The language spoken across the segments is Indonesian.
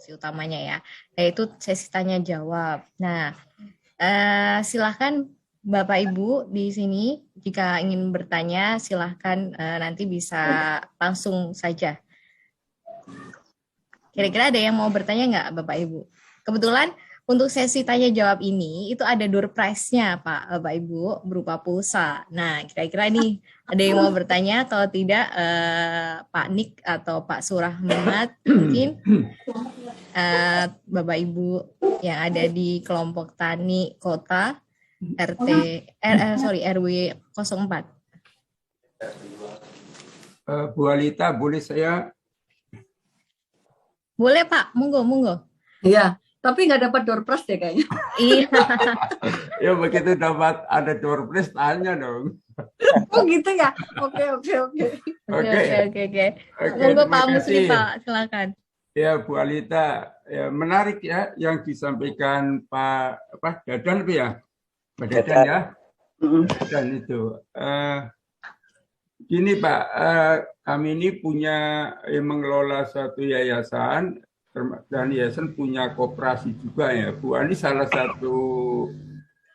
sesi utamanya ya, yaitu sesi tanya jawab. Nah, silahkan Bapak Ibu di sini jika ingin bertanya silahkan nanti bisa langsung saja. Kira-kira ada yang mau bertanya nggak Bapak Ibu? Kebetulan untuk sesi tanya jawab ini itu ada door prize-nya Pak Bapak Ibu berupa pulsa. Nah kira-kira nih ada yang mau bertanya, kalau tidak Pak Nik atau Pak Surah Muhammad mungkin Bapak Ibu yang ada di kelompok tani kota RW 04. Bu Alita, boleh saya? Boleh Pak, monggo. Iya, tapi nggak dapat door prize deh kayaknya. Iya. Ya begitu dapat ada door prize tanya dong. Oh gitu ya? Oke. Monggo Pak Musli Pak, silakan. Ya Bu Alita, ya, menarik ya yang disampaikan Pak Dadan itu ya, Pak Dadan ya, dan itu. Gini Pak, kami ini punya mengelola suatu yayasan dan yayasan punya koperasi juga ya. Bu Ani salah satu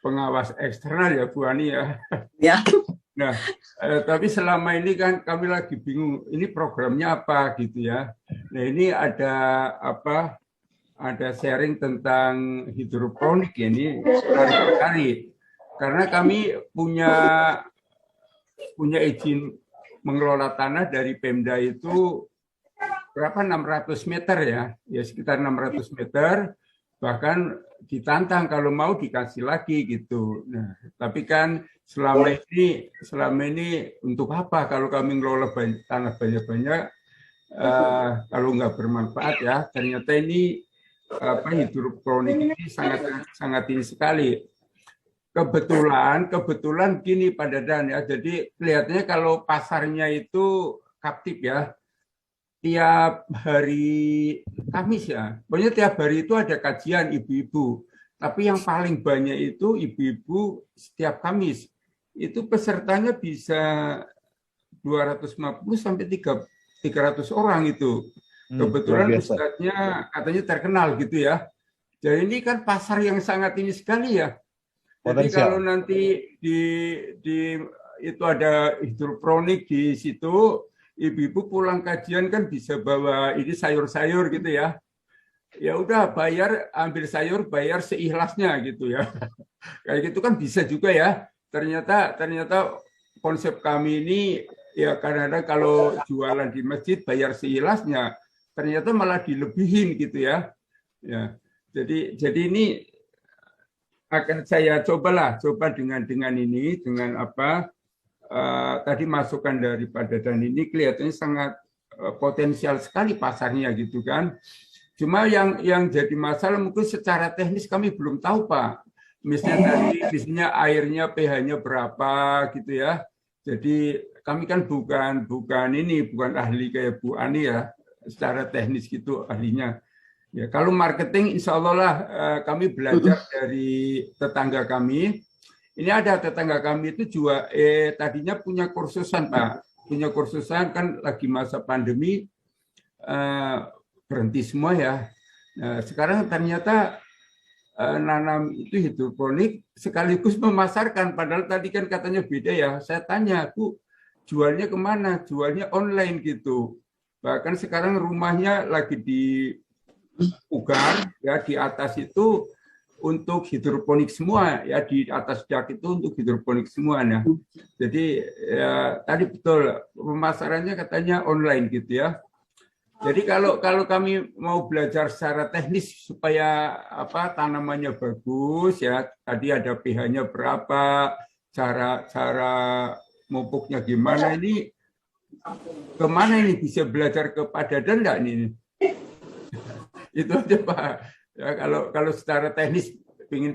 pengawas eksternal ya Bu Ani ya. Ya. Nah, tapi selama ini kan kami lagi bingung ini programnya apa gitu ya. Nah ini ada apa? Ada sharing tentang hidroponik ya, ini menarik sekali karena kami punya izin mengelola tanah dari Pemda itu berapa 600 meter ya sekitar 600 meter, bahkan ditantang kalau mau dikasih lagi gitu. Nah, tapi kan selama ini untuk apa kalau kami mengelola tanah banyak-banyak kalau nggak bermanfaat ya. Ternyata ini hidroponik ini sangat ini sekali. Kebetulan gini Pak Dadan ya, jadi kelihatannya kalau pasarnya itu kaptif ya, tiap hari Kamis ya, pokoknya tiap hari itu ada kajian ibu-ibu, tapi yang paling banyak itu ibu-ibu setiap Kamis, itu pesertanya bisa 250 sampai 300 orang itu, kebetulan ustadznya katanya terkenal gitu ya, jadi ini kan pasar yang sangat ini sekali ya. Jadi kalau nanti itu ada hidroponik di situ, ibu-ibu pulang kajian kan bisa bawa ini sayur-sayur gitu ya. Ya udah ambil sayur bayar seikhlasnya gitu ya. Kayak gitu kan bisa juga ya. Ternyata konsep kami ini ya kadang-kadang kalau jualan di masjid bayar seikhlasnya, ternyata malah dilebihin gitu ya. Ya. Jadi ini akan saya coba dengan ini, dengan apa tadi masukan dari Pak Dadan ini kelihatannya sangat potensial sekali pasarnya gitu kan. Cuma yang jadi masalah mungkin secara teknis kami belum tahu Pak. Misalnya airnya pH-nya berapa gitu ya. Jadi kami kan bukan ahli kayak Bu Ani ya, secara teknis gitu ahlinya. Ya, kalau marketing, insya Allah lah kami belajar dari tetangga kami. Ini ada tetangga kami itu juga tadinya punya kursusan Pak, punya kursusan kan lagi masa pandemi berhenti semua ya. Nah, sekarang ternyata nanam itu hidroponik sekaligus memasarkan. Padahal tadi kan katanya beda ya. Saya tanya, Bu, jualnya kemana? Jualnya online gitu. Bahkan sekarang rumahnya lagi di Ugar ya, di atas itu untuk hidroponik semua ya, di atas dak itu untuk hidroponik semua. Nah, jadi ya, tadi betul pemasarannya katanya online gitu ya. Jadi kalau kami mau belajar secara teknis supaya apa tanamannya bagus ya, tadi ada pH-nya berapa, cara mupuknya gimana, ini kemana ini bisa belajar kepada Dadan enggak ini? Itu aja Pak. Ya, kalau secara teknis pingin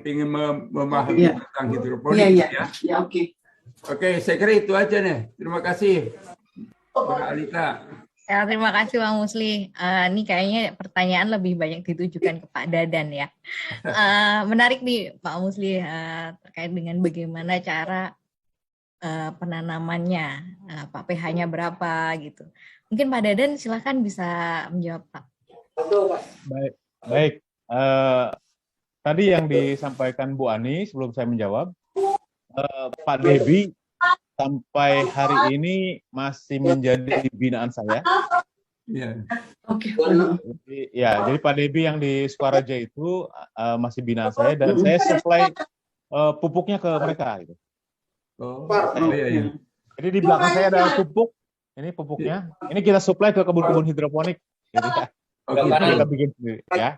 memahami tentang hidroponik ya. Ya oke. Oke, saya kira itu aja nih. Terima kasih Mbak Alita. Ya, terima kasih Bang Musli. Ini kayaknya pertanyaan lebih banyak ditujukan ke Pak Dadan ya. Menarik nih Pak Musli terkait dengan bagaimana cara penanamannya, Pak pH-nya berapa gitu. Mungkin Pak Dadan silakan bisa menjawab Pak. Baik, Baik. Eh, Tadi yang disampaikan Bu Ani sebelum saya menjawab, Pak Debi sampai hari ini masih menjadi binaan saya. Ya. Oke. Jadi Pak Debi yang di Sukaraja itu masih binaan saya dan saya supply pupuknya ke mereka. Gitu. Oh, iya, iya. Jadi di belakang saya ada pupuk, ini pupuknya. Ini kita supply ke kebun-kebun hidroponik. Gitu ya. Kita bikin sendiri, ya.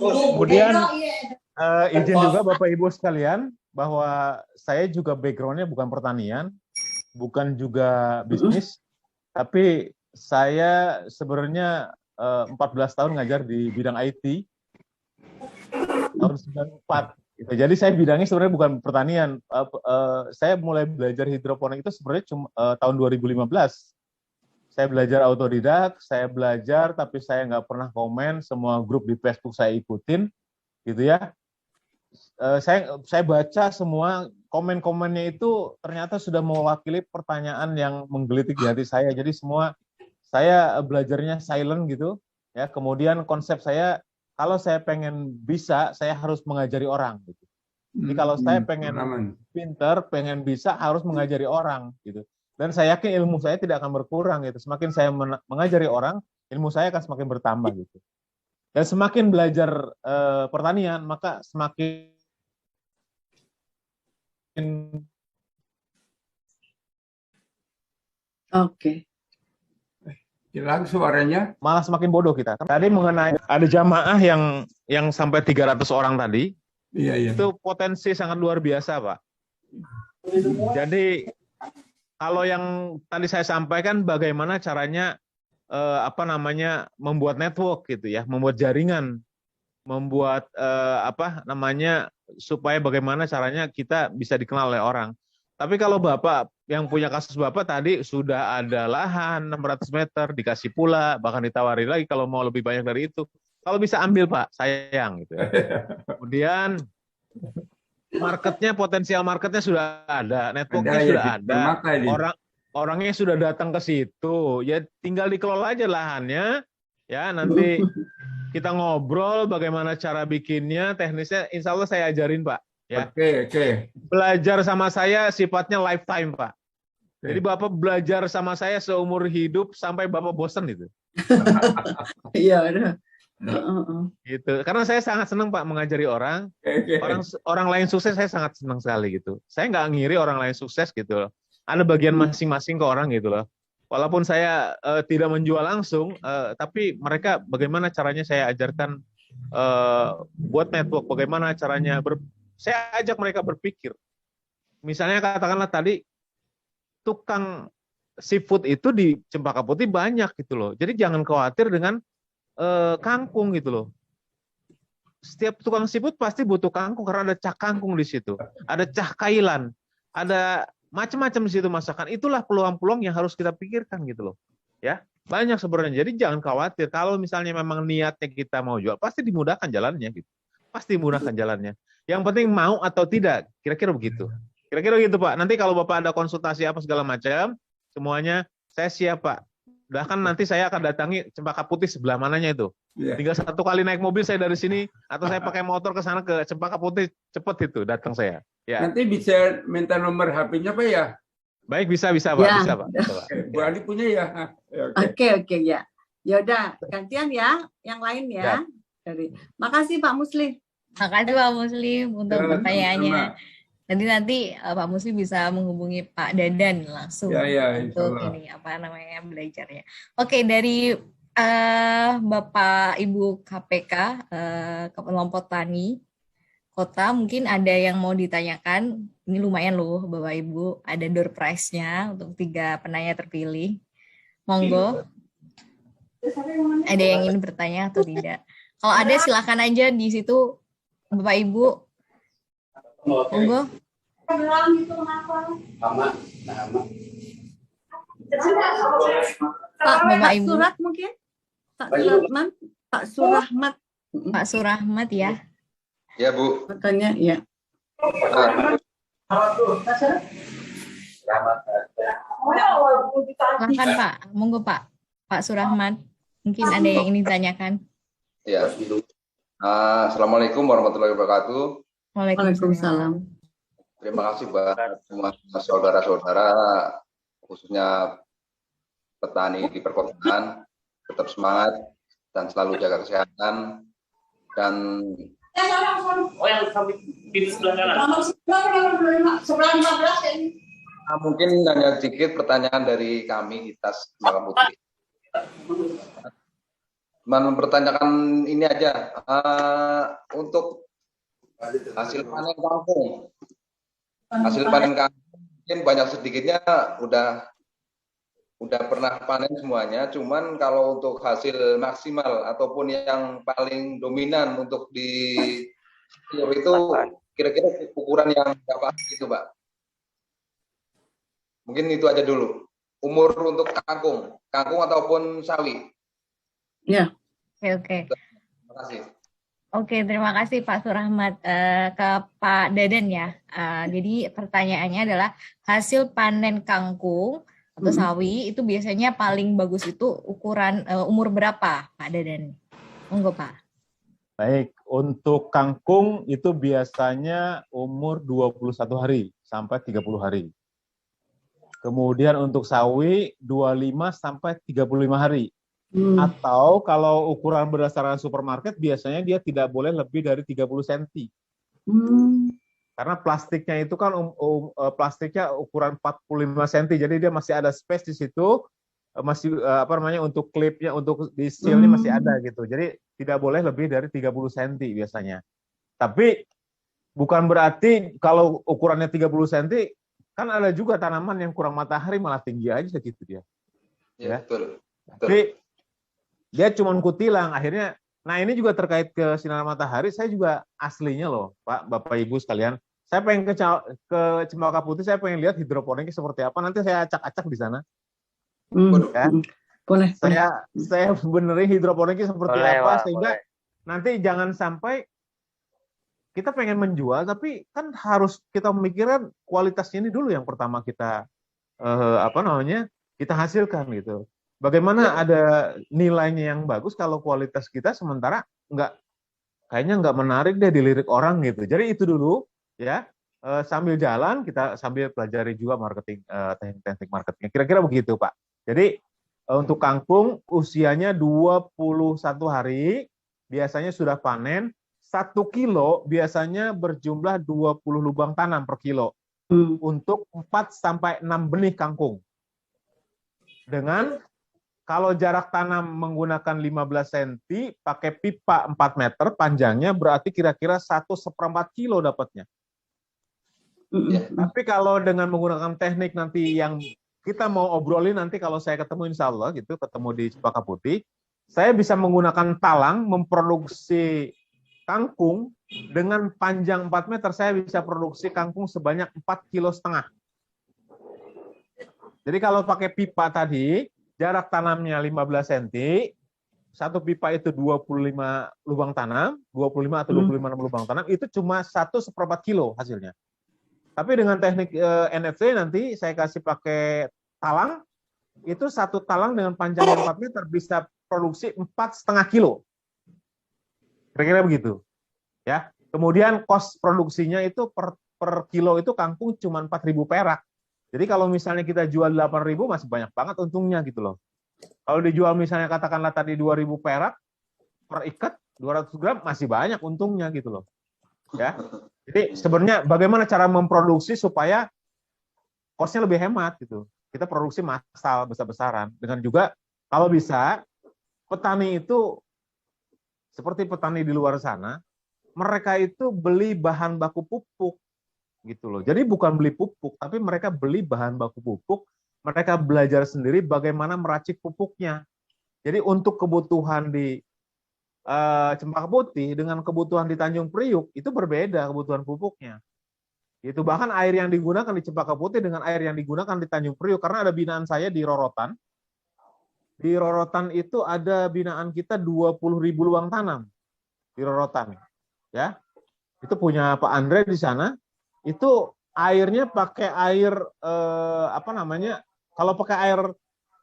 Kemudian izin juga Bapak Ibu sekalian bahwa saya juga background-nya bukan pertanian, bukan juga bisnis, tapi saya sebenarnya 14 tahun ngajar di bidang IT tahun 94. Gitu. Jadi saya bidangnya sebenarnya bukan pertanian. Saya mulai belajar hidroponik itu sebenarnya cuma tahun 2015. Saya belajar autodidak, saya belajar tapi saya nggak pernah komen, semua grup di Facebook saya ikutin, gitu ya. Saya baca semua komen-komennya itu ternyata sudah mewakili pertanyaan yang menggelitik di hati saya. Jadi semua saya belajarnya silent gitu, ya. Kemudian konsep saya kalau saya pengen bisa, saya harus mengajari orang. Gitu. Jadi kalau saya pengen pinter, pengen bisa, harus mengajari orang, gitu. Dan saya yakin ilmu saya tidak akan berkurang gitu. Semakin saya mengajari orang, ilmu saya akan semakin bertambah gitu. Dan semakin belajar pertanian, maka semakin Oke. Hilang suaranya. Malah semakin bodoh kita. Tadi mengenai ada jamaah yang sampai 300 orang tadi. Iya, iya. Itu potensi sangat luar biasa, Pak. Jadi kalau yang tadi saya sampaikan bagaimana caranya membuat network gitu ya, membuat jaringan, membuat supaya bagaimana caranya kita bisa dikenal oleh orang. Tapi kalau Bapak yang punya kasus Bapak tadi sudah ada lahan 600 meter dikasih pula, bahkan ditawari lagi kalau mau lebih banyak dari itu. Kalau bisa ambil Pak, sayang gitu ya. Kemudian potensial marketnya sudah ada, networknya sudah ada, orangnya sudah datang ke situ, ya tinggal dikelola aja lahannya, ya nanti kita ngobrol bagaimana cara bikinnya, teknisnya, insya Allah saya ajarin Pak. Ya. Oke. Belajar sama saya sifatnya lifetime Pak. Jadi Bapak belajar sama saya seumur hidup sampai Bapak bosan itu. Iya, ada. Gitu. Karena saya sangat senang Pak mengajari orang. Orang lain sukses saya sangat senang sekali gitu. Saya nggak ngiri orang lain sukses gitu loh. Ada bagian masing-masing ke orang gitu loh. Walaupun saya tidak menjual langsung, tapi mereka bagaimana caranya saya ajarkan buat network, bagaimana caranya saya ajak mereka berpikir. Misalnya katakanlah tadi tukang seafood itu di Cempaka Putih banyak gitu loh. Jadi jangan khawatir dengan kangkung gitu loh. Setiap tukang seafood pasti butuh kangkung karena ada cah kangkung di situ, ada cah kailan, ada macam-macam di situ masakan. Itulah peluang-peluang yang harus kita pikirkan gitu loh. Ya, banyak sebenarnya. Jadi jangan khawatir kalau misalnya memang niatnya kita mau jual, pasti dimudahkan jalannya gitu. Pasti dimudahkan jalannya. Yang penting mau atau tidak, kira-kira begitu. Kira-kira gitu Pak. Nanti kalau Bapak ada konsultasi apa segala macam, semuanya saya siap Pak. Bahkan nanti saya akan datangi Cempaka Putih sebelah mananya itu. Tinggal satu kali naik mobil saya dari sini, atau saya pakai motor ke sana ke Cempaka Putih, cepet itu datang saya. Ya. Nanti bisa minta nomor HP-nya Pak ya? Baik, bisa Pak. Ya. Bisa Pak. Bu Ani punya ya? Oke, ya. Ya udah, gantian ya, yang lain ya. Makasih Pak Muslim. Makasih Pak Muslim untuk pertanyaannya. Nanti Pak Muslim bisa menghubungi Pak Dadan langsung untuk belajarnya. Oke, dari Bapak Ibu KPK Kelompok Tani Kota, mungkin ada yang mau ditanyakan. Ini lumayan loh Bapak Ibu, ada door prize-nya untuk 3 penanya terpilih. Monggo. Ada yang ingin bertanya atau tidak? Kalau ada silakan aja di situ Bapak Ibu. Monggo. Pak, Bapak Ibu. Surat mungkin? Pak Surahmat. Pak Surahmat ya. Ya Bu. Katanya ya. Silakan Pak, monggo Pak. Pak Surahmat. Mungkin ada yang ingin ditanyakan. Ya. Assalamualaikum warahmatullahi wabarakatuh. Waalaikumsalam. Terima kasih buat semua saudara-saudara, khususnya petani di perkotaan. Tetap semangat dan selalu jaga kesehatan. Dan mungkin hanya sedikit pertanyaan dari kami di Tas Cempaka Putih. Mempertanyakan ini aja, untuk hasil panen kangkung. Hasil panen kangkung mungkin banyak sedikitnya udah pernah panen semuanya, cuman kalau untuk hasil maksimal ataupun yang paling dominan untuk di itu kira-kira ukuran yang berapa gitu, Pak? Mungkin itu aja dulu. Umur untuk kangkung ataupun sawi. Ya. Oke. Terima kasih. Oke, terima kasih Pak Surahmat. Ke Pak Dadan ya. Jadi pertanyaannya adalah hasil panen kangkung atau sawi itu biasanya paling bagus itu ukuran umur berapa, Pak Dadan? Monggo, Pak. Baik, untuk kangkung itu biasanya umur 21 hari sampai 30 hari. Kemudian untuk sawi 25 sampai 35 hari. Atau kalau ukuran berdasarkan supermarket biasanya dia tidak boleh lebih dari 30 cm. Karena plastiknya itu kan plastiknya ukuran 45 cm, jadi dia masih ada space di situ, masih untuk klipnya, untuk di sealnya masih ada gitu. Jadi tidak boleh lebih dari 30 cm biasanya. Tapi bukan berarti kalau ukurannya 30 cm, kan ada juga tanaman yang kurang matahari malah tinggi aja gitu dia. Ya, betul. Tapi dia cuma kutilang akhirnya. Nah ini juga terkait ke sinar matahari. Saya juga aslinya loh, Pak, Bapak, Ibu sekalian. Saya pengen ke Cempaka Putih. Saya pengen lihat hidroponiknya seperti apa. Nanti saya acak-acak di sana. Ya. Boleh. Saya benerin hidroponiknya seperti apa sehingga nanti jangan sampai kita pengen menjual, tapi kan harus kita memikirkan kualitasnya ini dulu yang pertama kita kita hasilkan gitu. Bagaimana ada nilainya yang bagus kalau kualitas kita sementara kayaknya nggak menarik deh dilirik orang gitu. Jadi itu dulu ya, sambil jalan kita sambil pelajari juga marketing, teknik marketing. Kira-kira begitu, Pak. Jadi untuk kangkung usianya 21 hari biasanya sudah panen. 1 kilo biasanya berjumlah 20 lubang tanam per kilo untuk 4 sampai 6 benih kangkung. Dengan kalau jarak tanam menggunakan 15 cm, pakai pipa 4 meter panjangnya, berarti kira-kira 1/4 kilo dapatnya. Tapi kalau dengan menggunakan teknik nanti yang kita mau obrolin nanti kalau saya ketemu insya Allah gitu, ketemu di Cempaka Putih, saya bisa menggunakan talang memproduksi kangkung dengan panjang 4 meter, saya bisa produksi kangkung sebanyak 4,5 kilo. Jadi kalau pakai pipa tadi, jarak tanamnya 15 cm, satu pipa itu 25 lubang tanam, 25 atau 25 lubang tanam, itu cuma 1/4 kilo hasilnya. Tapi dengan teknik NFC nanti saya kasih pakai talang, itu satu talang dengan panjang 4 meter bisa produksi 4,5 kilo. Kira-kira begitu. Ya. Kemudian kos produksinya itu per kilo itu kangkung cuma 4.000 perak. Jadi kalau misalnya kita jual 8.000 masih banyak banget untungnya gitu loh. Kalau dijual misalnya katakanlah tadi 2.000 perak per ikat 200 gram masih banyak untungnya gitu loh. Ya. Jadi sebenarnya bagaimana cara memproduksi supaya kosnya lebih hemat gitu. Kita produksi massal besar-besaran dengan juga kalau bisa petani itu seperti petani di luar sana, mereka itu beli bahan baku pupuk gitu loh. Jadi bukan beli pupuk, tapi mereka beli bahan baku pupuk, mereka belajar sendiri bagaimana meracik pupuknya. Jadi untuk kebutuhan di Cempaka Putih dengan kebutuhan di Tanjung Priuk itu berbeda kebutuhan pupuknya. Itu bahkan air yang digunakan di Cempaka Putih dengan air yang digunakan di Tanjung Priuk, karena ada binaan saya di Rorotan. Di Rorotan itu ada binaan kita 20.000 lubang tanam di Rorotan. Ya. Itu punya Pak Andre di sana. Itu airnya pakai air kalau pakai air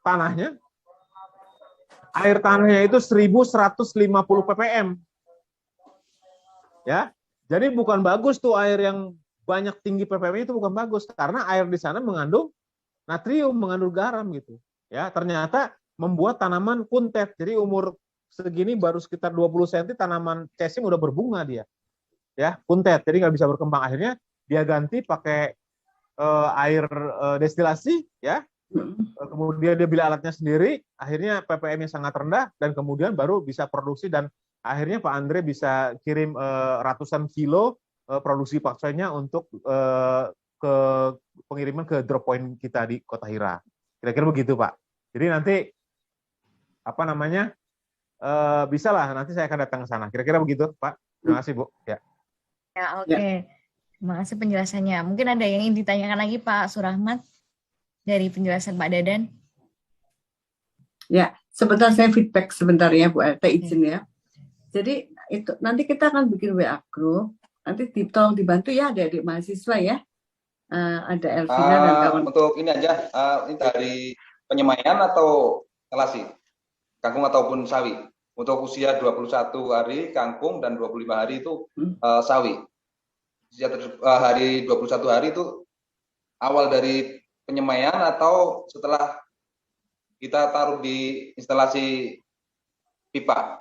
tanahnya, air tanahnya itu 1150 ppm. Ya. Jadi bukan bagus tuh air yang banyak tinggi ppm itu bukan bagus karena air di sana mengandung natrium, mengandung garam gitu. Ya, ternyata membuat tanaman kuntet. Jadi umur segini baru sekitar 20 cm tanaman cesim udah berbunga dia. Ya, kuntet. Jadi nggak bisa berkembang. Akhirnya dia ganti pakai air destilasi ya. Kemudian dia beli alatnya sendiri, akhirnya ppm-nya sangat rendah dan kemudian baru bisa produksi dan akhirnya Pak Andre bisa kirim ratusan kilo produksi pakcoynya untuk ke pengiriman ke drop point kita di Kota Hira. Kira-kira begitu Pak. Jadi nanti apa namanya bisa lah nanti saya akan datang ke sana. Kira-kira begitu Pak. Terima kasih Bu. Ya. Ya, oke. Terima kasih penjelasannya. Mungkin ada yang ingin ditanyakan lagi Pak Surahmat dari penjelasan Pak Dadan. Ya, sebentar saya feedback sebentar ya Bu RT izin ya. Jadi itu nanti kita akan bikin WA group. Nanti tolong dibantu ya adik-adik mahasiswa ya. Ada Elvina dan kawan. Untuk ini aja, ini dari penyemaian atau instalasi kangkung ataupun sawi. Untuk usia 21 hari kangkung dan 25 hari itu sawi. Usia hari 21 hari itu awal dari penyemaian atau setelah kita taruh di instalasi pipa?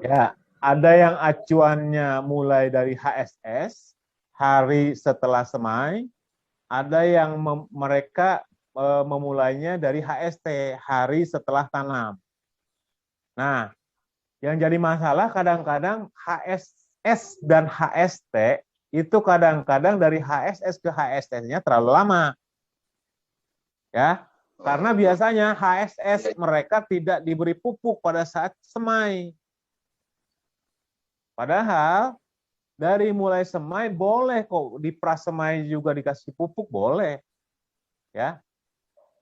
Ya, ada yang acuannya mulai dari HSS, hari setelah semai, ada yang mereka memulainya dari HST, hari setelah tanam. Nah, yang jadi masalah kadang-kadang HSS dan HST itu kadang-kadang dari HSS ke HST-nya terlalu lama. Ya, karena biasanya HSS mereka tidak diberi pupuk pada saat semai. Padahal dari mulai semai boleh kok di prasemai juga dikasih pupuk boleh. Ya.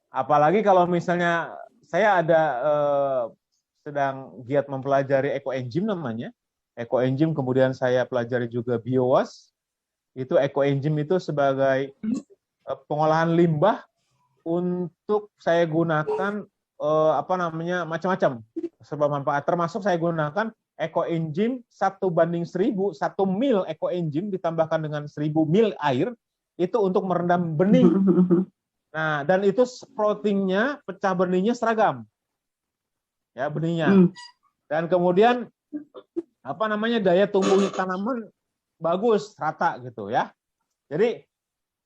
Apalagi kalau misalnya saya ada sedang giat mempelajari ekoenzim namanya. Ekoenzim kemudian saya pelajari juga biowas. Itu ekoenzim itu sebagai pengolahan limbah untuk saya gunakan macam-macam serba manfaat. Termasuk saya gunakan ekoenzim 1:1000, 1 mil ekoenzim ditambahkan dengan 1000 mil air itu untuk merendam benih. Nah, dan itu sproutingnya, pecah benihnya seragam. Ya, benihnya. Dan kemudian daya tumbuh tanaman bagus, rata gitu ya. Jadi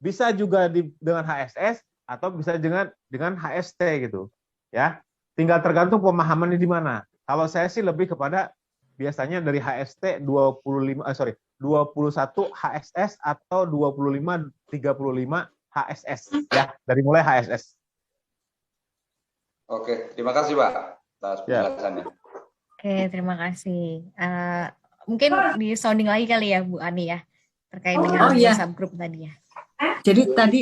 bisa juga dengan HSS atau bisa dengan HST gitu. Ya. Tinggal tergantung pemahamannya di mana. Kalau saya sih lebih kepada biasanya dari HST 21 HSS atau 25-35 HSS ya, dari mulai HSS. Oke, terima kasih Pak atas penjelasannya. Oke, terima kasih. Mungkin di sounding lagi kali ya Bu Ani ya, terkait dengan subgroup tadi ya. Jadi tadi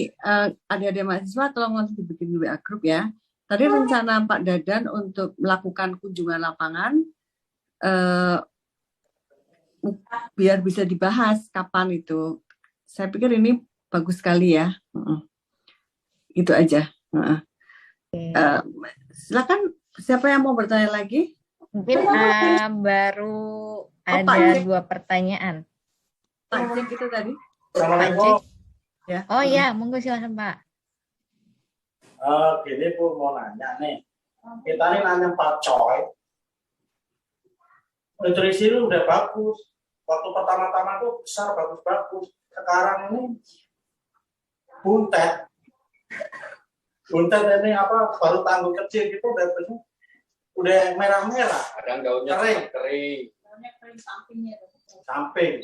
ada mahasiswa tolong langsung dibikin WA group ya. Tadi rencana Pak Dadan untuk melakukan kunjungan lapangan biar bisa dibahas kapan itu. Saya pikir ini bagus sekali ya. Itu aja. Silakan siapa yang mau bertanya lagi? Mungkin baru ada 2 pertanyaan. Pak Jack itu tadi. Pak Jack. Ya. Oh iya, monggo silakan Pak. Gini Bu, mau nanya nih. Kita nih nanya Pak Coy. Nutrisi itu udah bagus. Waktu pertama-tama tuh besar, bagus-bagus. Sekarang ini buntet. Buntet ini baru tangguh kecil gitu udah merah-merah. Kadang daunnya kering. Daunnya kering sampingnya. Samping.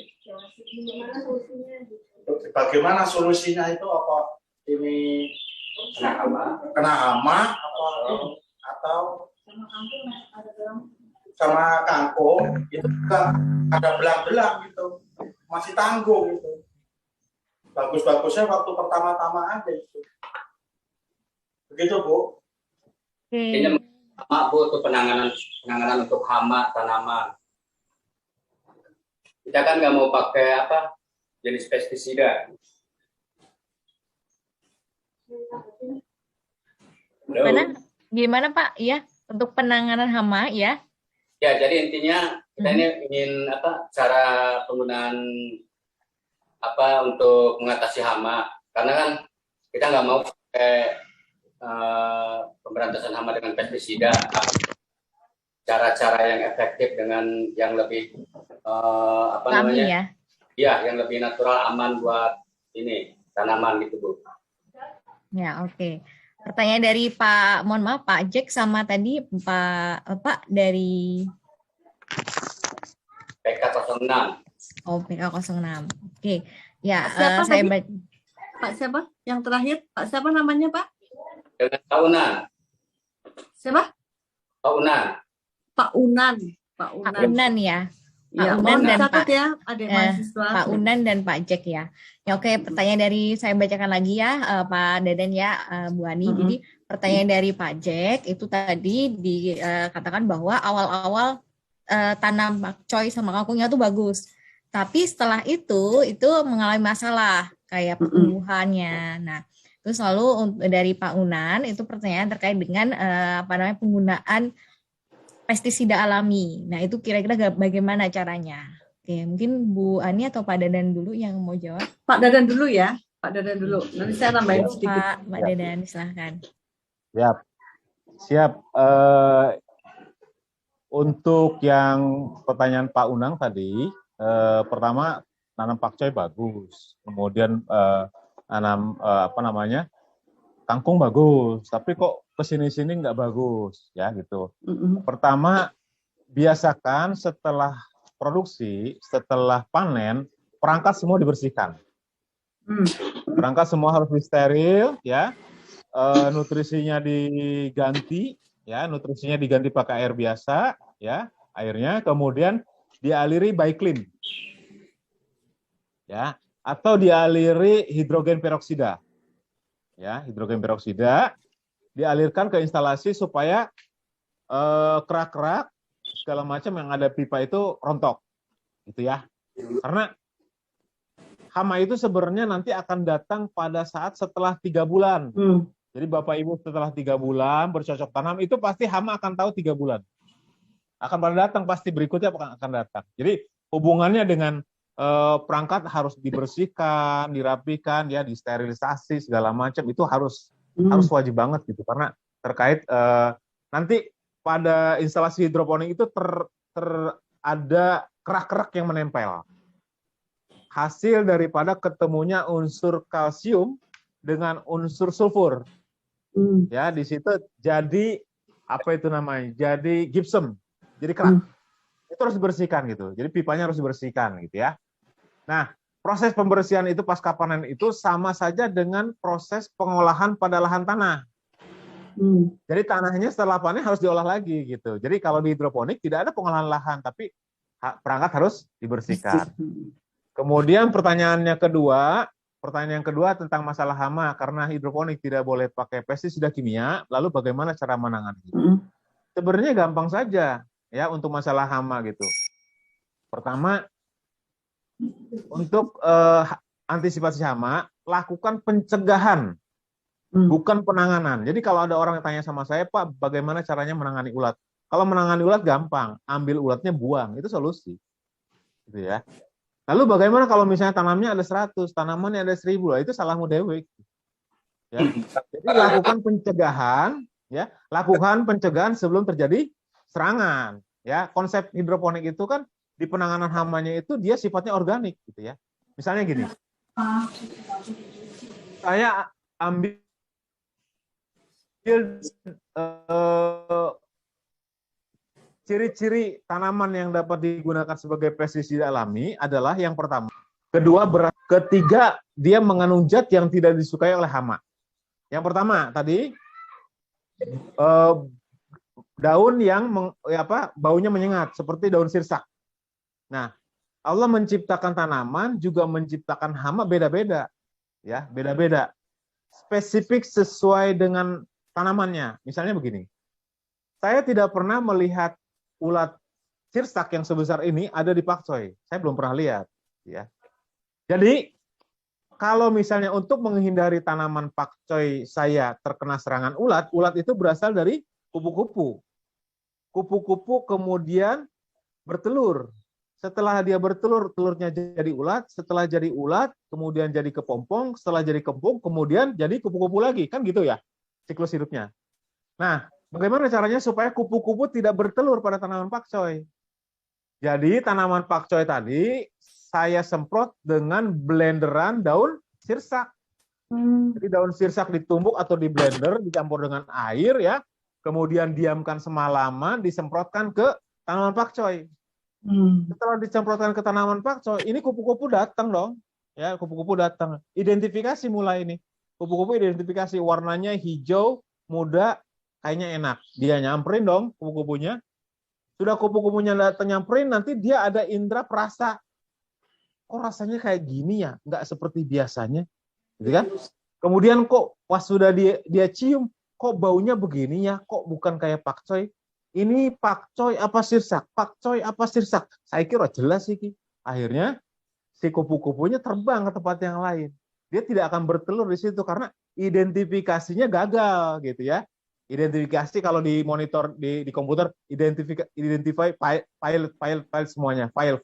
Bagaimana solusinya itu? Apa ini kena hama atau sama kangkung itu juga ada belang-belang gitu, masih tangguh gitu. Bagus-bagusnya waktu pertama-tama aja itu. Begitu Bu. Ini Bu untuk penanganan untuk hama tanaman. Kita kan nggak mau pakai jenis pestisida. Gimana Pak? Iya. untuk penanganan hama ya. Ya, jadi intinya kita ini ingin apa cara penggunaan apa untuk mengatasi hama, karena kan kita nggak mau pakai pemberantasan hama dengan pestisida, cara-cara yang efektif dengan yang lebih apa namanya ya. Ya, yang lebih natural, aman buat ini tanaman gitu Bu. Ya, oke. Pertanyaan dari mohon maaf Pak Jack sama tadi Pak dari PK06. Oh, PK06. Oke. Ya, Siapa saya tadi? Pak siapa? Yang terakhir, Pak siapa namanya, Pak? Dengan Pak Unan. Siapa? Pak Unan. Pak Unan. Pak Unan ya. Ya, Unan dan Pak ya, adik mahasiswa. Pak Unan dan Pak Jack ya. Ya oke, pertanyaan dari saya bacakan lagi ya, Pak Dadan ya, Bu Ani. Jadi pertanyaan dari Pak Jack itu tadi dikatakan bahwa awal-awal tanam pakcoy sama kangkungnya tuh bagus. Tapi setelah itu mengalami masalah kayak pertumbuhannya. Nah, itu selalu dari Pak Unan itu pertanyaan terkait dengan penggunaan pestisida alami. Nah, itu kira-kira bagaimana caranya? Oke, mungkin Bu Ani atau Pak Dadan dulu yang mau jawab. Pak Dadan dulu ya. Pak Dadan dulu. Nanti saya tambahin sedikit. Pak Dadan, silahkan. Siap. Untuk yang pertanyaan Pak Unang tadi, pertama nanam pakcoy bagus, kemudian nanam kangkung bagus, tapi kok kesini-sini nggak bagus, ya gitu. Pertama, biasakan setelah produksi, setelah panen, perangkat semua dibersihkan. Perangkat semua harus disteril, ya. Nutrisinya diganti, ya. Nutrisinya diganti pakai air biasa, ya. Airnya, kemudian dialiri biclean, ya, atau dialiri hidrogen peroksida. Ya, hidrogen peroksida dialirkan ke instalasi supaya kerak-kerak segala macam yang ada pipa itu rontok, gitu ya. Karena hama itu sebenarnya nanti akan datang pada saat setelah 3 bulan. Jadi Bapak Ibu setelah 3 bulan bercocok tanam itu pasti hama akan tahu 3 bulan. Akan pada datang pasti berikutnya akan datang. Jadi hubungannya dengan perangkat harus dibersihkan, dirapikan, ya, disterilisasi segala macam itu harus wajib banget gitu, karena terkait nanti pada instalasi hidroponik itu ada kerak-kerak yang menempel. Hasil daripada ketemunya unsur kalsium dengan unsur sulfur. Ya, di situ jadi apa itu namanya? Jadi gypsum. Jadi kerak. Itu harus dibersihkan gitu. Jadi pipanya harus dibersihkan gitu ya. Nah, proses pembersihan itu pasca panen itu sama saja dengan proses pengolahan pada lahan tanah. Jadi tanahnya setelah panen harus diolah lagi gitu. Jadi kalau di hidroponik tidak ada pengolahan lahan, tapi perangkat harus dibersihkan. Kemudian pertanyaan kedua tentang masalah hama, karena hidroponik tidak boleh pakai pestisida kimia, lalu bagaimana cara menangani? Sebenarnya gampang saja ya untuk masalah hama gitu. Pertama, untuk antisipasi hama, lakukan pencegahan, bukan penanganan. Jadi kalau ada orang yang tanya sama saya, Pak, bagaimana caranya menangani ulat? Kalau menangani ulat gampang, ambil ulatnya buang, itu solusi. Gitu ya. Lalu bagaimana kalau misalnya tanamnya ada 100, tanamannya ada 1000, lah itu salahmu dewe. Ya. Jadi lakukan pencegahan, ya, lakukan pencegahan sebelum terjadi serangan. Ya, konsep hidroponik itu kan di penanganan hamanya itu dia sifatnya organik gitu ya. Misalnya gini, saya ambil ciri-ciri tanaman yang dapat digunakan sebagai pestisida alami adalah yang pertama, ketiga dia mengandung zat yang tidak disukai oleh hama. Yang pertama tadi daun yang baunya menyengat seperti daun sirsak. Nah, Allah menciptakan tanaman juga menciptakan hama beda-beda, ya, beda-beda. Spesifik sesuai dengan tanamannya. Misalnya begini, saya tidak pernah melihat ulat sirsak yang sebesar ini ada di pakcoy. Saya belum pernah lihat, ya. Jadi kalau misalnya untuk menghindari tanaman pakcoy saya terkena serangan ulat, ulat itu berasal dari kupu-kupu, kupu-kupu kemudian bertelur. Setelah dia bertelur, telurnya jadi ulat. Setelah jadi ulat, kemudian jadi kepompong. Setelah jadi kepompong, kemudian jadi kupu-kupu lagi. Kan gitu ya siklus hidupnya. Nah, bagaimana caranya supaya kupu-kupu tidak bertelur pada tanaman pakcoy? Jadi tanaman pakcoy tadi saya semprot dengan blenderan daun sirsak. Jadi daun sirsak ditumbuk atau di blender, dicampur dengan air ya. Kemudian diamkan semalaman, disemprotkan ke tanaman pakcoy. Setelah disemprotkan ke tanaman pakcoy, ini kupu-kupu datang dong. Ya, kupu-kupu datang. Identifikasi mulai ini. Kupu-kupu identifikasi warnanya hijau, muda, kayaknya enak. Dia nyamperin dong kupu-kupunya. Sudah kupu-kupunya datang nyamperin, nanti dia ada indera perasa. Kok rasanya kayak gini ya? Nggak seperti biasanya. Gitu kan? Kemudian kok pas sudah dia cium, kok baunya begini ya? Kok bukan kayak pakcoy? Ini pakcoy apa sirsak? Pakcoy apa sirsak? Saya kira jelas sih. Akhirnya si kupu-kupunya terbang ke tempat yang lain. Dia tidak akan bertelur di situ karena identifikasinya gagal gitu ya. Identifikasi kalau di monitor di komputer identify file semuanya, file.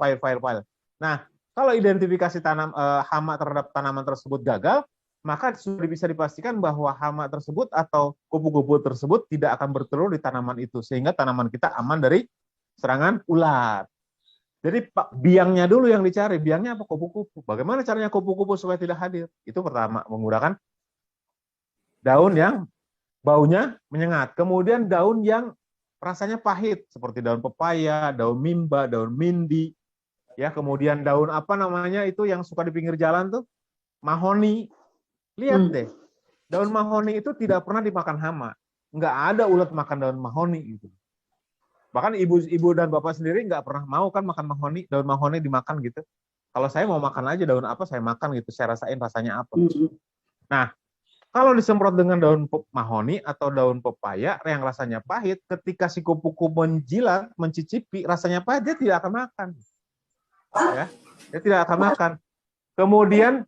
Nah, kalau identifikasi hama terhadap tanaman tersebut gagal, maka sudah bisa dipastikan bahwa hama tersebut atau kupu-kupu tersebut tidak akan bertelur di tanaman itu, sehingga tanaman kita aman dari serangan ulat. Jadi biangnya dulu yang dicari, biangnya apa? Kupu-kupu. Bagaimana caranya kupu-kupu supaya tidak hadir? Itu pertama, menggunakan daun yang baunya menyengat. Kemudian daun yang rasanya pahit, seperti daun pepaya, daun mimba, daun mindi. Ya, kemudian daun apa namanya itu yang suka di pinggir jalan tuh? Mahoni. Lihat deh, daun mahoni itu tidak pernah dimakan hama. Nggak ada ulat makan daun mahoni gitu. Bahkan ibu dan bapak sendiri nggak pernah mau kan makan mahoni, daun mahoni dimakan gitu. Kalau saya mau makan aja daun apa saya makan gitu, saya rasain rasanya apa. Nah, kalau disemprot dengan daun mahoni atau daun pepaya yang rasanya pahit, ketika si kupu-kupu menjilat, mencicipi rasanya pahit, dia tidak akan makan. Ya, dia tidak akan makan. Kemudian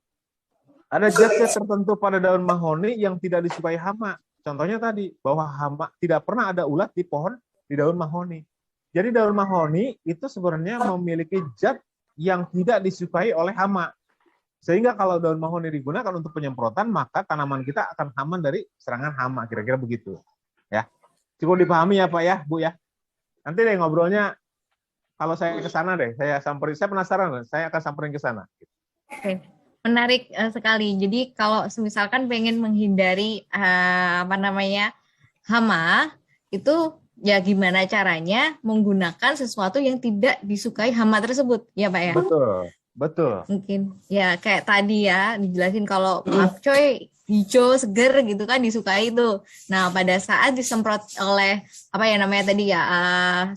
ada zat-zat tertentu pada daun mahoni yang tidak disukai hama. Contohnya tadi, bahwa hama tidak pernah ada ulat di pohon di daun mahoni. Jadi daun mahoni itu sebenarnya memiliki zat yang tidak disukai oleh hama. Sehingga kalau daun mahoni digunakan untuk penyemprotan, maka tanaman kita akan aman dari serangan hama. Kira-kira begitu. Ya, cukup dipahami ya Pak ya, Bu ya. Nanti deh ngobrolnya, kalau saya ke sana deh, saya penasaran, saya akan samperin ke sana. Oke. Menarik sekali. Jadi kalau misalkan pengen menghindari hama, itu ya gimana caranya menggunakan sesuatu yang tidak disukai hama tersebut, ya Pak ya? Betul. Mungkin ya kayak tadi ya dijelasin kalau pakcoy hijau seger gitu kan disukai itu. Nah pada saat disemprot oleh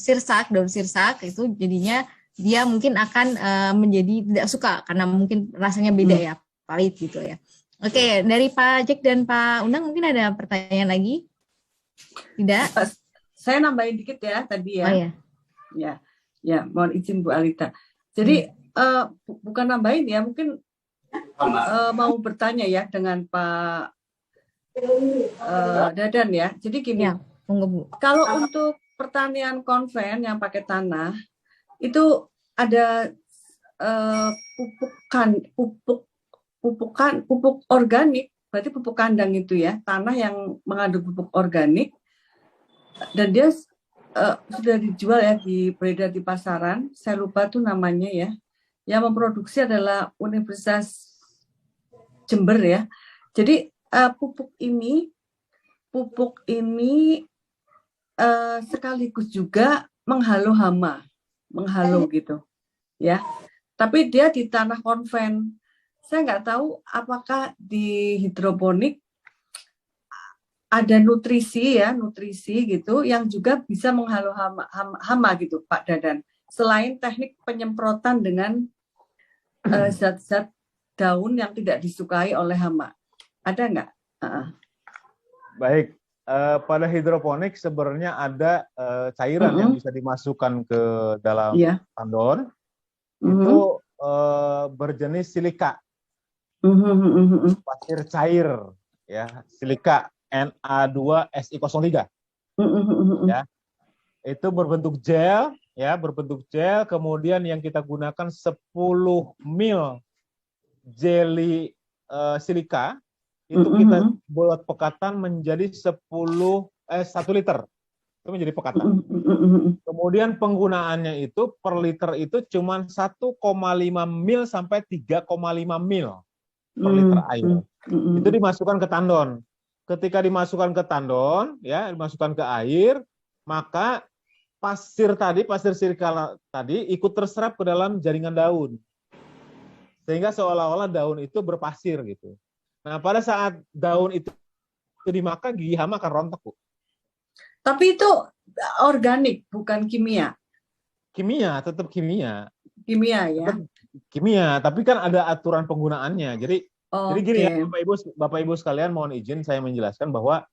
sirsak, daun sirsak itu jadinya dia mungkin akan menjadi tidak suka karena mungkin rasanya beda ya, pahit gitu ya. Oke, dari Pak Jack dan Pak Unang mungkin ada pertanyaan lagi? Tidak? Saya nambahin dikit ya tadi ya. Oh ya. Ya, mohon izin Bu Alita. Jadi bukan nambahin ya, mungkin mau bertanya ya dengan Pak Dadan ya. Jadi gini, ya, kalau untuk pertanian konven yang pakai tanah, itu ada pupuk organik, berarti pupuk kandang itu ya, tanah yang mengandung pupuk organik, dan dia sudah dijual ya, beredar di pasaran, saya lupa tuh namanya ya, yang memproduksi adalah Universitas Jember ya. Jadi pupuk ini sekaligus juga menghalau hama. Menghalau gitu ya, tapi dia di tanah konven. Saya nggak tahu apakah di hidroponik ada nutrisi gitu yang juga bisa menghalau hama gitu Pak Dadan, selain teknik penyemprotan dengan zat-zat daun yang tidak disukai oleh hama, ada nggak? Baik. Pada hidroponik sebenarnya ada cairan yang bisa dimasukkan ke dalam tandon, itu berjenis silika, pasir cair, ya, silika Na2Si03, ya, itu berbentuk gel, ya, berbentuk gel. Kemudian yang kita gunakan 10 ml jelly silika, itu kita buat pekatan menjadi 1 liter. Itu menjadi pekatan. Kemudian penggunaannya itu per liter itu cuma 1,5 ml sampai 3,5 ml per liter air. Itu dimasukkan ke tandon. Ketika dimasukkan ke tandon, ya, dimasukkan ke air, maka pasir silika tadi ikut terserap ke dalam jaringan daun. Sehingga seolah-olah daun itu berpasir gitu. Nah, pada saat daun itu dimakan, gigi hama akan rontok, Bu. Tapi itu organik, bukan kimia. Kimia, tetap kimia. Kimia ya. Tetap kimia, tapi kan ada aturan penggunaannya. Jadi gini ya, Bapak Ibu sekalian, mohon izin saya menjelaskan bahwa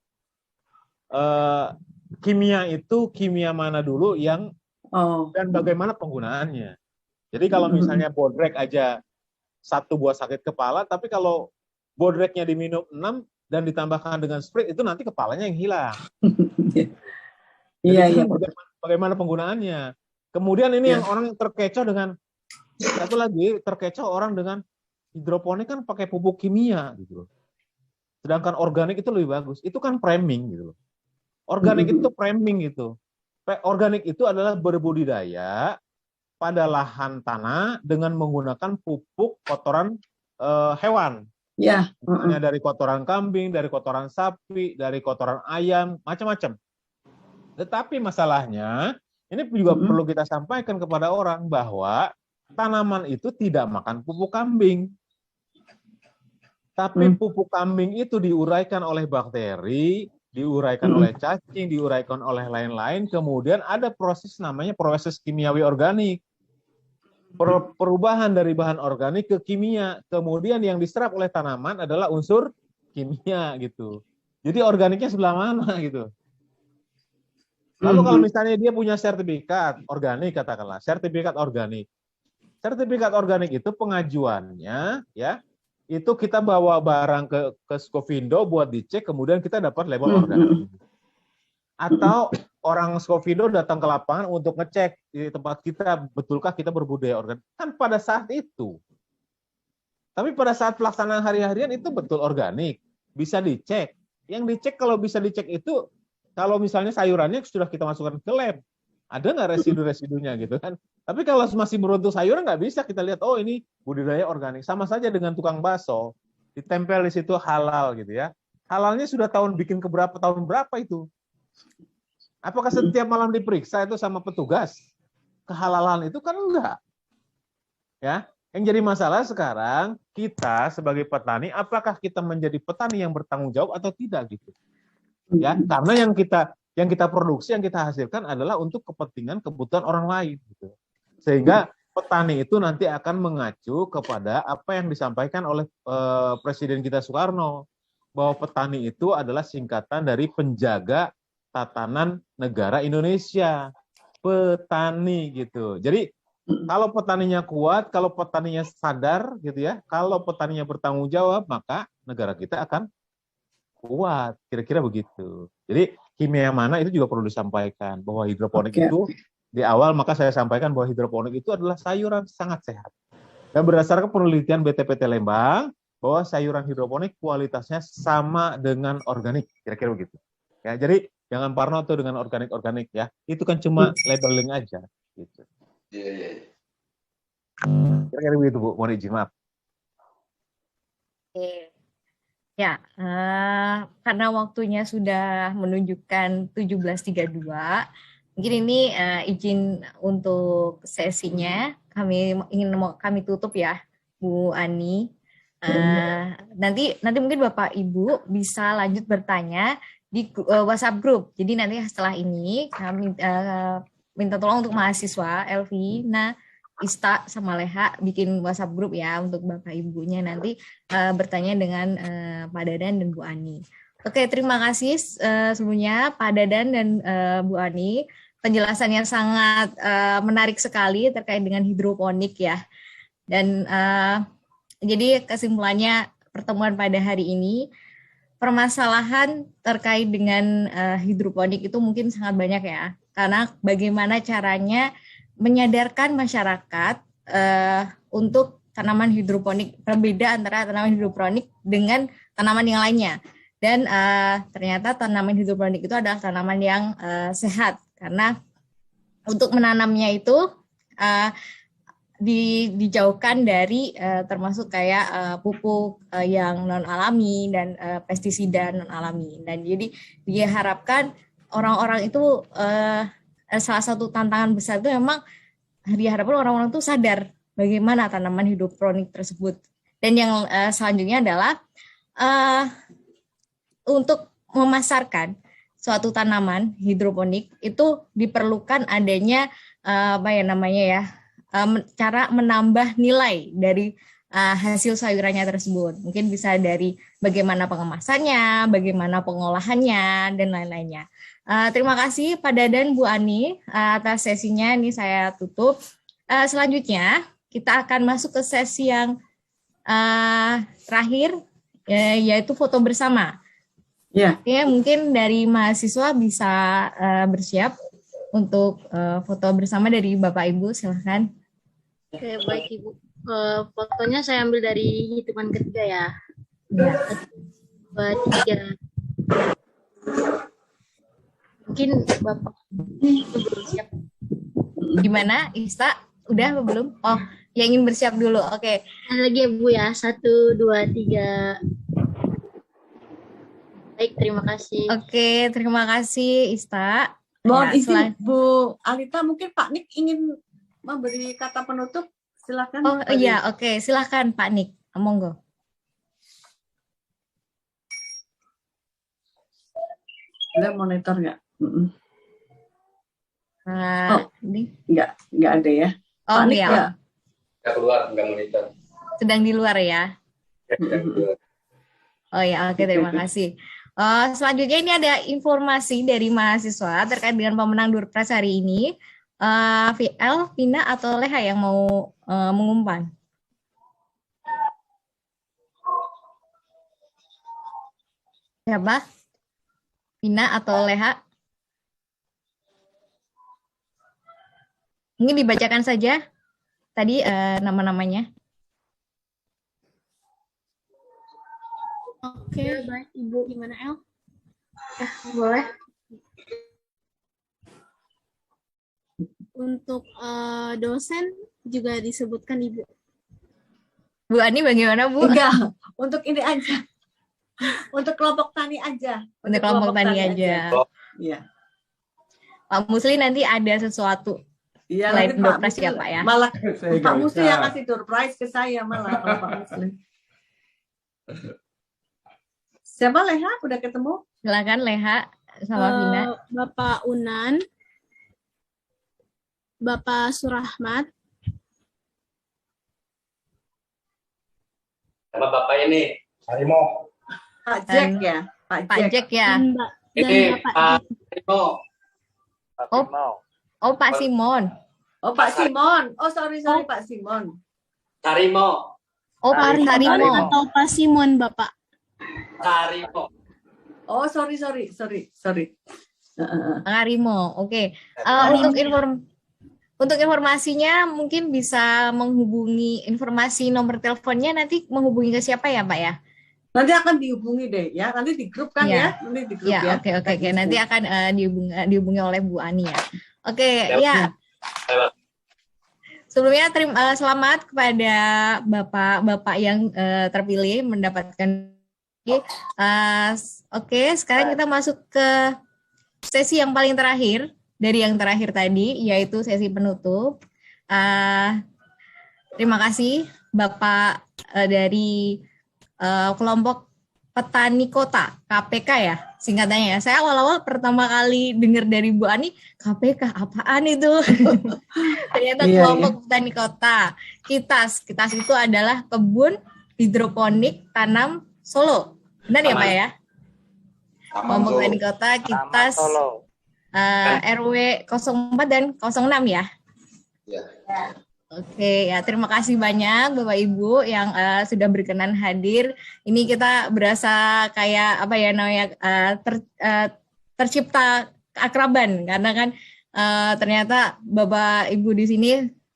kimia itu kimia mana dulu yang dan bagaimana penggunaannya. Jadi kalau misalnya bodrek aja 1 buat sakit kepala, tapi kalau bodreknya diminum 6 dan ditambahkan dengan Sprite, itu nanti kepalanya yang hilang. Iya. Bagaimana penggunaannya. Kemudian ini yang orang terkecoh dengan, satu lagi, terkecoh orang dengan hidroponik kan pakai pupuk kimia gitu loh. Sedangkan organik itu lebih bagus. Itu kan framing gitu loh. Organik itu framing gitu. Organik itu adalah berbudidaya pada lahan tanah dengan menggunakan pupuk kotoran hewan. Ya. Misalnya dari kotoran kambing, dari kotoran sapi, dari kotoran ayam, macam-macam. Tetapi masalahnya, ini juga perlu kita sampaikan kepada orang bahwa tanaman itu tidak makan pupuk kambing. Tapi pupuk kambing itu diuraikan oleh bakteri, diuraikan oleh cacing, diuraikan oleh lain-lain. Kemudian ada proses namanya proses kimiawi organik. Perubahan dari bahan organik ke kimia. Kemudian yang diserap oleh tanaman adalah unsur kimia gitu. Jadi organiknya sebelah mana gitu. Lalu kalau misalnya dia punya sertifikat organik, katakanlah sertifikat organik. Sertifikat organik itu pengajuannya ya, itu kita bawa barang ke Skovindo buat dicek, kemudian kita dapat label organik. Atau orang Skovindo datang ke lapangan untuk ngecek di tempat kita, betulkah kita berbudaya organik. Kan pada saat itu. Tapi pada saat pelaksanaan hari-harian itu betul organik. Bisa dicek. Yang dicek, kalau bisa dicek itu, kalau misalnya sayurannya sudah kita masukkan ke lab, ada nggak residu-residunya gitu kan. Tapi kalau masih beruntung sayuran nggak bisa kita lihat, oh ini budidaya organik. Sama saja dengan tukang bakso, ditempel di situ halal gitu ya. Halalnya sudah bikin tahun berapa itu. Apakah setiap malam diperiksa itu sama petugas? Kehalalan itu kan enggak. Ya, yang jadi masalah sekarang kita sebagai petani, apakah kita menjadi petani yang bertanggung jawab atau tidak gitu. Ya, karena yang kita produksi, yang kita hasilkan adalah untuk kepentingan kebutuhan orang lain gitu. Sehingga petani itu nanti akan mengacu kepada apa yang disampaikan oleh Presiden kita Soekarno, bahwa petani itu adalah singkatan dari penjaga tatanan negara Indonesia. Petani gitu. Jadi kalau petaninya kuat, kalau petaninya sadar gitu ya, kalau petaninya bertanggung jawab, maka negara kita akan kuat. Kira-kira begitu. Jadi kimia mana itu juga perlu disampaikan, bahwa hidroponik itu di awal, maka saya sampaikan bahwa hidroponik itu adalah sayuran sangat sehat. Dan berdasarkan penelitian BTPT Lembang, bahwa sayuran hidroponik kualitasnya sama dengan organik. Kira-kira begitu. Ya, jadi jangan parno tuh dengan organik-organik ya. Itu kan cuma labeling aja. Gitu. Iya. Kira-kira begitu Bu, mohon izin maaf. Ya, karena waktunya sudah menunjukkan 17.32, mungkin ini izin untuk sesinya kami tutup ya, Bu Ani. Nanti mungkin Bapak Ibu bisa lanjut bertanya di WhatsApp group. Jadi nanti setelah ini kami minta tolong untuk mahasiswa Elvina, Ista sama Leha bikin WhatsApp group ya untuk Bapak Ibunya nanti bertanya dengan Pak Dadan dan Bu Ani. Oke, terima kasih sebelumnya Pak Dadan dan Bu Ani. Penjelasannya sangat menarik sekali terkait dengan hidroponik ya. Dan jadi kesimpulannya pertemuan pada hari ini, permasalahan terkait dengan hidroponik itu mungkin sangat banyak ya. karena bagaimana caranya menyadarkan masyarakat untuk tanaman hidroponik, berbeda antara tanaman hidroponik dengan tanaman yang lainnya. Dan ternyata tanaman hidroponik itu adalah tanaman yang sehat, karena untuk menanamnya itu dijauhkan dari termasuk kayak pupuk yang non alami dan pestisida non alami. Dan jadi diharapkan orang-orang itu salah satu tantangan besar itu memang diharapkan orang-orang itu sadar bagaimana tanaman hidroponik tersebut. Dan yang selanjutnya adalah untuk memasarkan suatu tanaman hidroponik itu diperlukan adanya cara menambah nilai dari hasil sayurannya tersebut. Mungkin bisa dari bagaimana pengemasannya, bagaimana pengolahannya, dan lain-lainnya. Terima kasih Pak Dadan, Bu Ani atas sesinya. Ini saya tutup. Selanjutnya kita akan masuk ke sesi yang terakhir, yaitu foto bersama. Ya. Oke, mungkin dari mahasiswa bisa bersiap untuk foto bersama dari Bapak Ibu, silahkan. Oke, baik Ibu. Fotonya saya ambil dari hitungan ketiga ya. Ya. 2, 3. Mungkin Bapak belum siap. Gimana, Ista? Udah atau belum? Oh, yang ingin bersiap dulu. Oke. Ada lagi ya Bu ya. 1, 2, 3. Baik, terima kasih. Oke, terima kasih Ista. Mohon Ya, izin Bu Alita, mungkin Pak Nik ingin memberi kata penutup, silakan. Oh iya, oke, silakan Pak Nik, monggo. Ada monitor nggak? Ini Nggak ada ya. oh Pak Nik iya, nggak? Nggak keluar, nggak monitor. sedang di luar ya. Sedang keluar. Oh ya, oke, terima kasih. Selanjutnya ini ada informasi dari mahasiswa terkait dengan pemenang Door Prize hari ini. VL, Vina, atau Leha yang mau mengumpan? Siapa? Vina atau Leha? Mungkin dibacakan saja tadi nama-namanya. Oke, baik Ibu. Gimana El? Ya, boleh. Untuk dosen juga disebutkan Ibu. Bu Ani bagaimana Bu? Enggak, untuk ini aja. Untuk kelompok tani aja. Untuk kelompok tani aja. Iya. Pak Musli nanti ada sesuatu Iya, selain nanti Door Pak Prize Musli, ya Pak ya? malah Saya Pak nggak Musli bisa. yang kasih door prize ke saya malah kalau Pak Musli. Siapa Leha? Udah ketemu? Silakan Leha sama Vina. Bapak Unan, Bapak Surahmat, Sama Bapak ini. Harimau. Pak Jack ya? Pak Jack ya. dan Mbak dan Ini Bapak Pak Dik. Timo. Oh Pak Simon. Oh Pak Simon. Oh sorry Pak Simon. Tarimo. Oh Pak Tarimo. atau Pak Simon Bapak. Tarimo. Oh sorry. Pak Arimo. Oke. Untuk informasinya mungkin bisa menghubungi informasi nomor teleponnya, nanti menghubungi ke siapa ya Pak ya? Nanti akan dihubungi deh ya. Nanti di grup kan Ya. ya? Nanti di grup Ya, ya. oke. Nanti akan dihubungi oleh Bu Ani ya. Oke, ya. Sebelumnya selamat kepada bapak-bapak yang terpilih mendapatkan. Oke, sekarang kita masuk ke sesi yang paling terakhir dari yang terakhir tadi, yaitu sesi penutup. Terima kasih Bapak dari kelompok petani kota KPK ya singkatannya ya. Saya awal-awal pertama kali dengar dari Bu Ani, KPK apaan itu? Ternyata kelompok petani kota. KITAS itu adalah kebun hidroponik tanam Solo. Benar ya Pak ya? Kelompok petani kota KITAS RW 04 dan 06 ya. Ya. Oke ya, terima kasih banyak Bapak Ibu yang sudah berkenan hadir. Ini kita berasa kayak apa ya namanya tercipta keakraban karena kan Ternyata Bapak Ibu di sini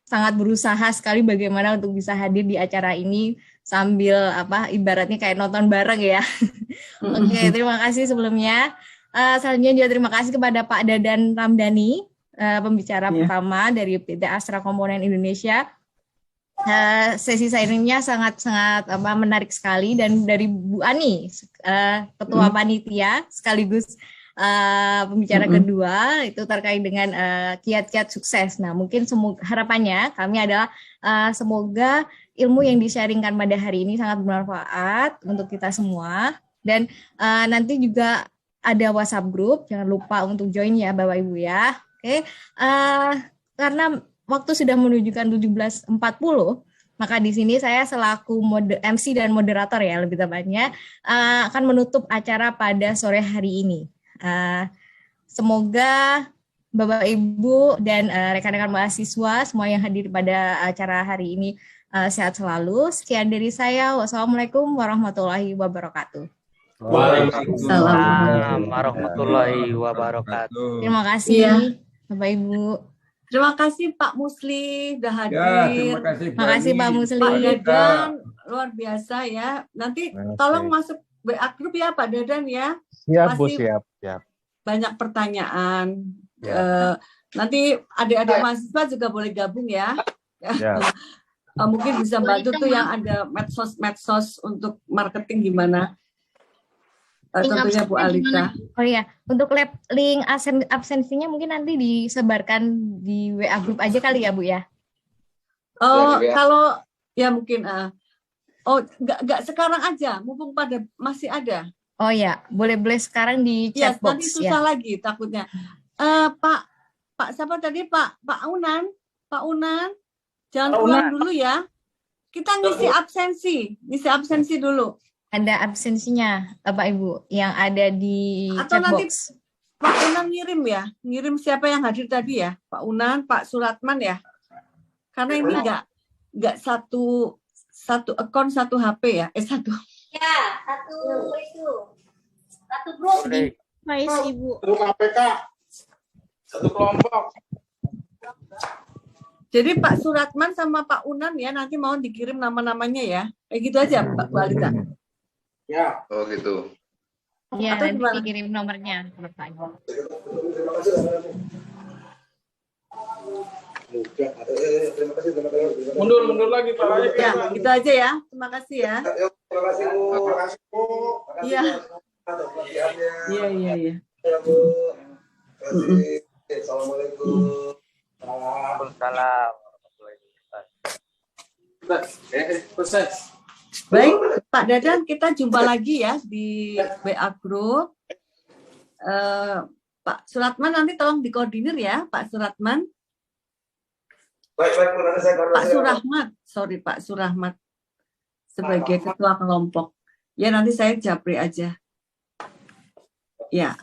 sangat berusaha sekali bagaimana untuk bisa hadir di acara ini sambil ibaratnya kayak nonton bareng ya. Oke, terima kasih sebelumnya. Selanjutnya juga terima kasih kepada Pak Dadan Ramdhani, pembicara pertama dari PT Astra Komponen Indonesia. Sesi sharingnya sangat-sangat menarik sekali, dan dari Bu Ani, Ketua Panitia sekaligus pembicara kedua itu terkait dengan kiat-kiat sukses. Nah, mungkin harapannya kami adalah semoga ilmu yang di-sharingkan pada hari ini sangat bermanfaat untuk kita semua, dan nanti juga ada WhatsApp group, jangan lupa untuk join ya Bapak Ibu ya. Oke, karena waktu sudah menunjukkan 17.40, maka di sini saya selaku MC dan moderator ya lebih tepatnya akan menutup acara pada sore hari ini. Semoga Bapak Ibu dan rekan-rekan mahasiswa semua yang hadir pada acara hari ini sehat selalu. Sekian dari saya. Wassalamualaikum warahmatullahi wabarakatuh. Waalaikumsalam warahmatullahi wabarakatuh. Terima kasih Bapak Ibu. Terima kasih Pak Musli sudah hadir. Terima kasih Pak Musli. Pak Dadan luar biasa ya. Nanti tolong masuk WA grup ya Pak Dadan ya. Siap Bu, Pasti siap. banyak pertanyaan. Nanti adik-adik mahasiswa juga boleh gabung ya. Mungkin bisa bantu tuh yang ada medsos untuk marketing gimana. Tentunya Bu Alita. Oh iya, untuk link absensinya mungkin nanti disebarkan di WA grup aja kali ya Bu ya. Oh, kalau ya mungkin enggak sekarang aja, mumpung pada masih ada. Oh ya, boleh sekarang di chat box. Nanti susah lagi takutnya. Pak siapa tadi Pak Unan, jangan pulang dulu ya. Kita ngisi absensi dulu. Ada absensinya Bapak Ibu yang ada di atau chat nanti box. Pak Unan ngirim siapa yang hadir tadi ya, Pak Unan, Pak Suratman ya. Karena ini enggak satu akun satu HP ya, satu. Ya, satu grup di Ibu. Grup APK. Satu kelompok. Jadi Pak Suratman sama Pak Unan ya nanti mau dikirim nama-namanya ya. Kayak gitu aja Pak Bu Alita. Ya. Oh gitu. Ya, atau nanti gimana? dikirim nomornya Bapak Ibu. Mundur lagi Pak. Ya, gitu aja ya. Terima kasih ya. Terima kasih Bu. Terima kasih Bu. Iya. Iya. Assalamualaikum. Waalaikumsalam. Proses. Baik, Pak Dadan, kita jumpa lagi ya di WA Group. Pak Suratman nanti tolong dikoordinir ya, Pak Suratman. Baik, Bu. Nanti saya Pak Surahmat, Pak Surahmat sebagai ketua kelompok. Ya nanti saya japri aja. Ya,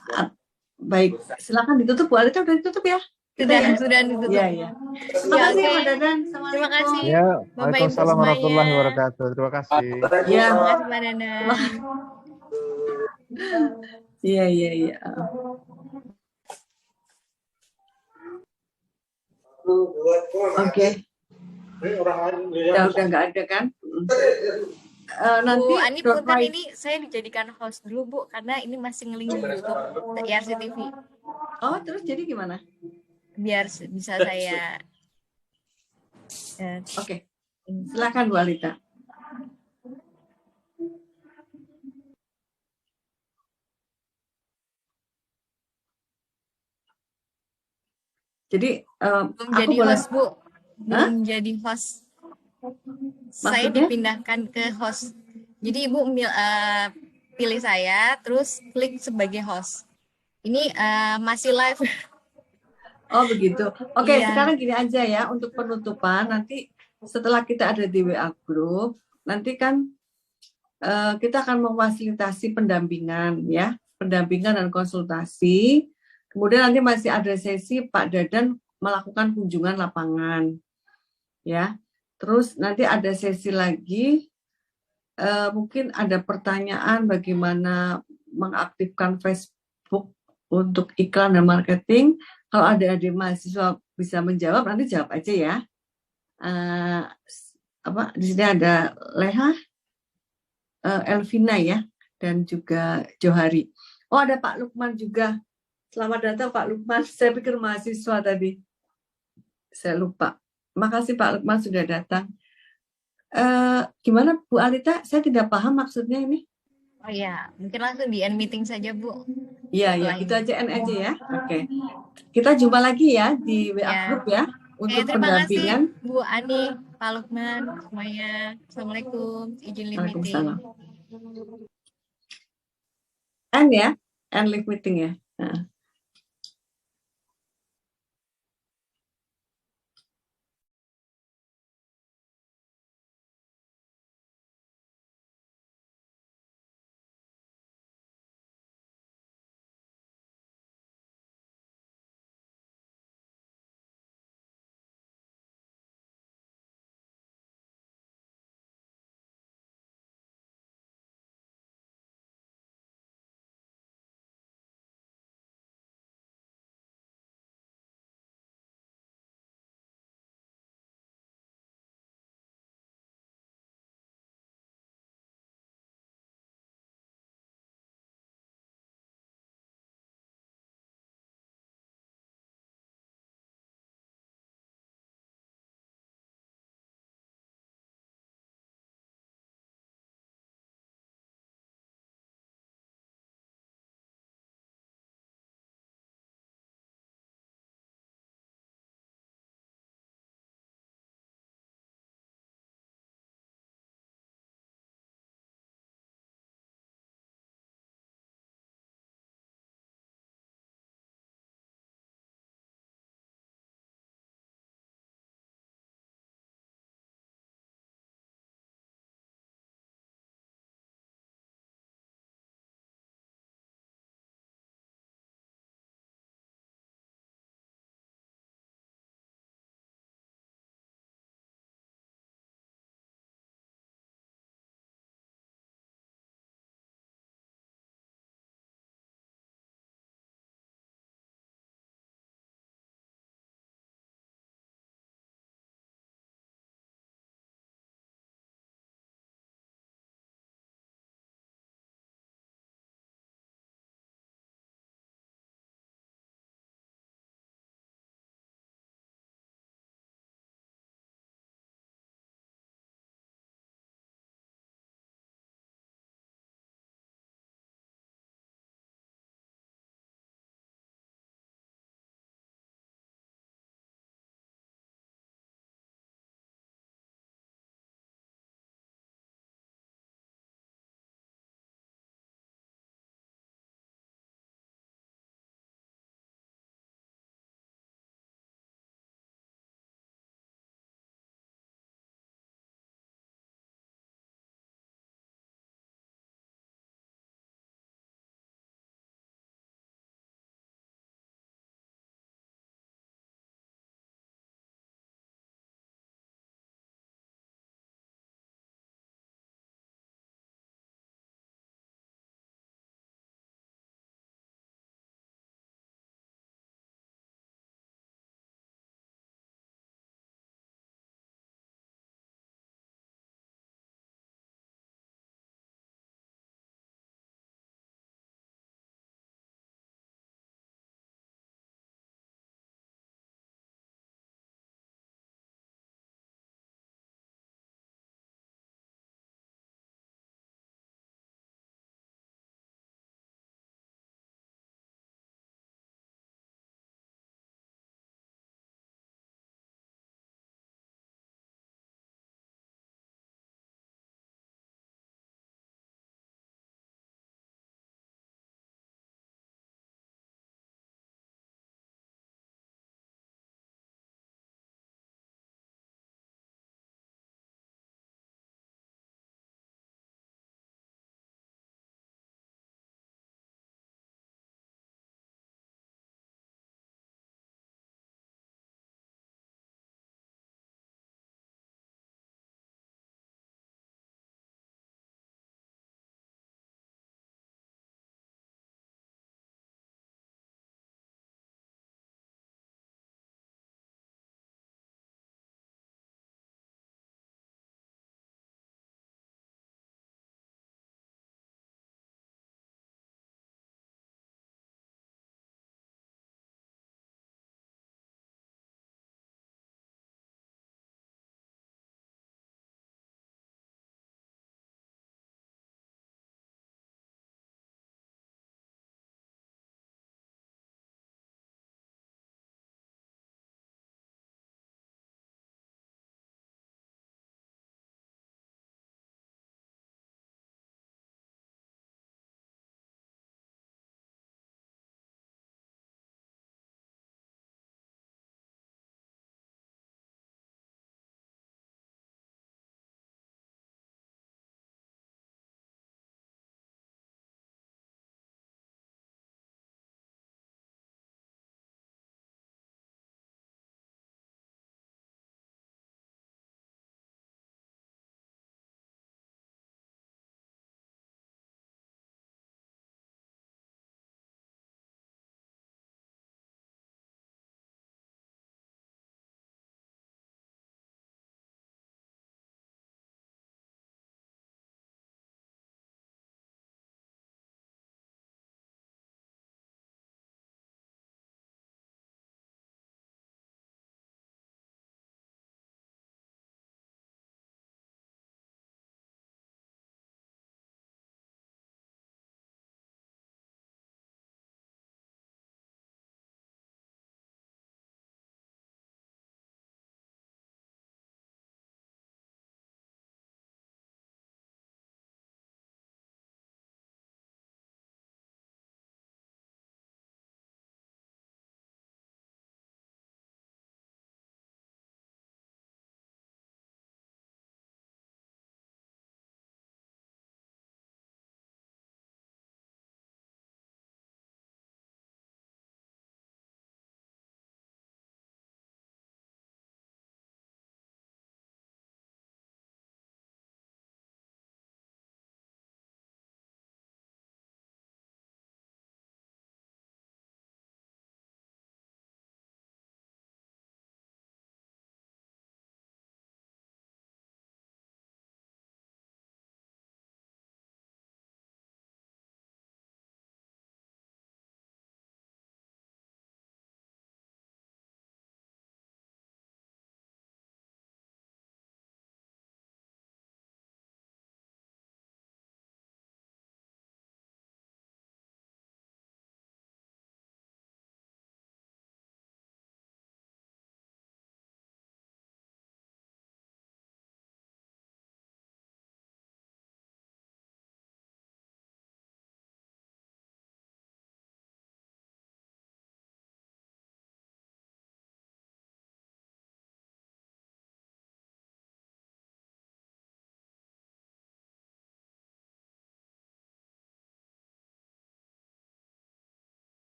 baik. Silakan ditutup Bu Alita, udah ditutup ya? Sudah ditutup. Iya. Terima kasih Pak Dadan. Terima kasih. Ya, Bapak Ibu Waalaikumsalam warahmatullahi semuanya. wabarakatuh. Terima kasih. Ya. Terima kasih Pak Dadan. Iya. Oke. Orang lain Ya udah nggak ada kan? Nanti Bu Ani punten ini saya dijadikan host dulu Bu, karena ini masih nge-link di YouTube IRC-TV. Oh, terus jadi gimana? Biar bisa saya Oke. Silakan Bu Alita. Jadi belum jadi host Bu. Belum jadi host. Saya dipindahkan ke host. Jadi Ibu pilih saya, terus klik sebagai host. Ini masih live. Oh begitu. Oke, Iya. sekarang gini aja ya untuk penutupan. Nanti setelah kita ada di WA Group, nanti kan kita akan memfasilitasi pendampingan ya, pendampingan dan konsultasi. Kemudian nanti masih ada sesi Pak Dadan melakukan kunjungan lapangan, ya. Terus nanti ada sesi lagi, mungkin ada pertanyaan bagaimana mengaktifkan Facebook untuk iklan dan marketing. Kalau ada adik mahasiswa bisa menjawab, nanti jawab aja ya. Di sini ada Leha, Elvina ya, dan juga Johari. Oh, ada Pak Lukman juga. Selamat datang Pak Lukman. Saya pikir mahasiswa tadi. Saya lupa. Makasih Pak Lukman sudah datang. Gimana Bu Alita? Saya tidak paham maksudnya ini. Oh iya, mungkin langsung di end meeting saja Bu. Iya, gitu aja end aja ya. Oke. Kita jumpa lagi ya di WA group ya. Untuk terima pendampingan. kasih Bu Ani, Pak Lukman, semuanya. Assalamualaikum. Izin leave meeting. Waalaikumsalam. End ya. End live meeting ya. Nah.